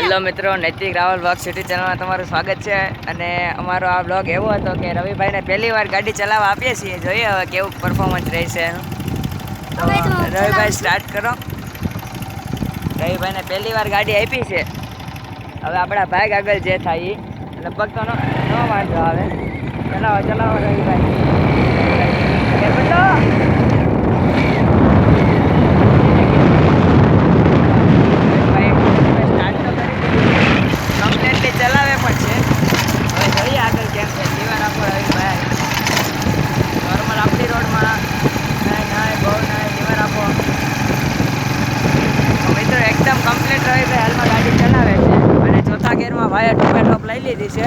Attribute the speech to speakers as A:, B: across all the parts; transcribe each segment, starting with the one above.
A: Hello મિત્રો, નૈતિક Raval blog city ચેનલમાં તમારું સ્વાગત છે. અને અમારો આ બ્લોગ એવો હતો કે રવિભાઈને પહેલી વાર ગાડી ચલાવવા આપીએ છીએ. જોઈએ હવે કેવું પરફોર્મન્સ રહેશે એનું. તો રવિભાઈ સ્ટાર્ટ કરો. રવિભાઈને પહેલી વાર ગાડી આપી છે. હવે આપણા ભાગ આગળ જે થાય એ લગભગ તો ન વાંધો આવે. ચલાવો રવિભાઈ. ચલાવે પણ છે. હવે જોઈએ આગળ કેમ છે. લીવર આપો રવિભાઈ. નોર્મલ આપણી રોડમાં બહુ લીવર આપો. મિત્રો એકદમ કમ્પ્લીટ રવિભાઈ હાલમાં ગાડી ચલાવે છે. અને ચોથા ગેરમાં ભાઈએ ટોપ લઈ લીધી છે.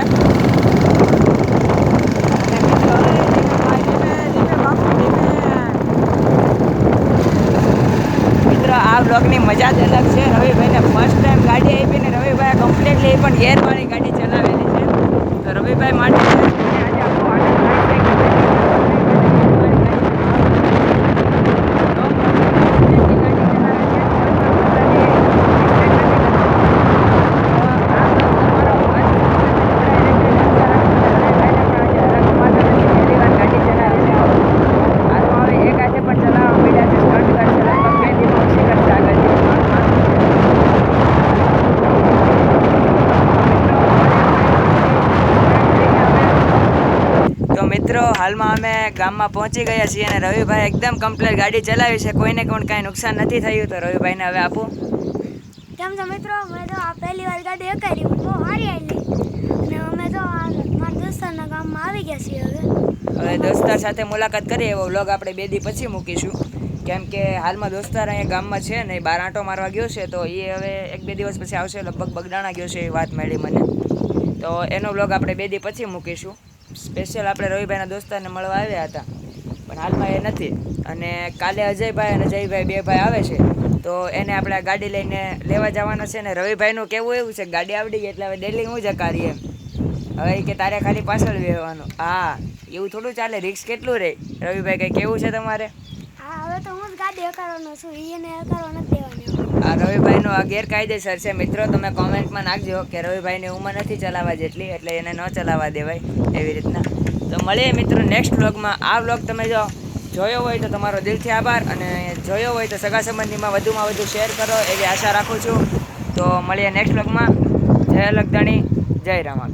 A: મિત્રો આ બ્લોગની મજા જ અલગ છે. રવિભાઈને ફર્સ્ટ ટાઈમ ગાડી આપીને રવિભાઈ કમ્પ્લીટલી પણ ગેરવાળી ગાડી ચલાવેલી છે. તો રવિભાઈ માટે મિત્રો હાલમાં અમે ગામમાં પહોંચી ગયા છીએ અને રવિભાઈ એકદમ કમ્પ્લીટ ગાડી ચલાવી છે. કોઈને પણ કાંઈ નુકસાન નથી થયું. તો રવિભાઈને હવે આપું.
B: કેમ છો મિત્રો? મેં તો આ પહેલી વાર ગાડી હકારી બહુ સારી આવી. અને અમે તો મારા દોસ્તારના ગામમાં આવી ગયા છીએ. હવે
A: દોસ્તાર સાથે મુલાકાત કરીએ એવો વ્લોગ આપણે 2 દી પછી મૂકીશું. કેમ કે હાલમાં દોસ્તાર અહીંયા ગામમાં છે ને, બહાર આંટો મારવા ગયો છે. તો એ હવે 1-2 દિવસ પછી આવશે. લગભગ બગડાણા ગયો છે એ વાત મળી મને. તો એનો વ્લોગ આપણે 2 દી પછી મૂકીશું. સ્પેશિયલ આપણે રવિભાઈના દોસ્તારને મળવા આવ્યા હતા, પણ હાલમાં એ નથી. અને કાલે અજયભાઈ અને જયભાઈ 2 ભાઈ આવે છે. તો એને આપણે ગાડી લઈને લેવા જવાના છે. ને રવિભાઈનું કેવું એવું છે, ગાડી આવડી ગઈ એટલે હવે ડેલી હું જ હકારી એમ. હવે કે તારે ખાલી પાછળ બેસવાનું. હા, એવું થોડું ચાલે. રિસ્ક કેટલું રહે. રવિભાઈ કંઈ કેવું છે તમારે?
B: હા, હવે તો હું જ ગાડી હકારવાનો છું. એને હકારવા નથી દેવાની.
A: આ રવિભાઈનો આ ગેરકાયદેસર છે. મિત્રો તમે કોમેન્ટમાં નાખજો કે રવિભાઈની ઉંમર નથી ચલાવવા જેટલી, એટલે એને ન ચલાવવા દેવાય એવી રીતના. તો મળીએ મિત્રો નેક્સ્ટ વ્લોગમાં. આ વ્લોગ તમે જો જોયો હોય તો તમારો દિલથી આભાર. અને જોયો હોય તો સગા સંબંધીમાં વધુમાં વધુ શેર કરો એવી આશા રાખું છું. તો મળીએ નેક્સ્ટ વ્લોગમાં. જય લગધણી, જય રામા.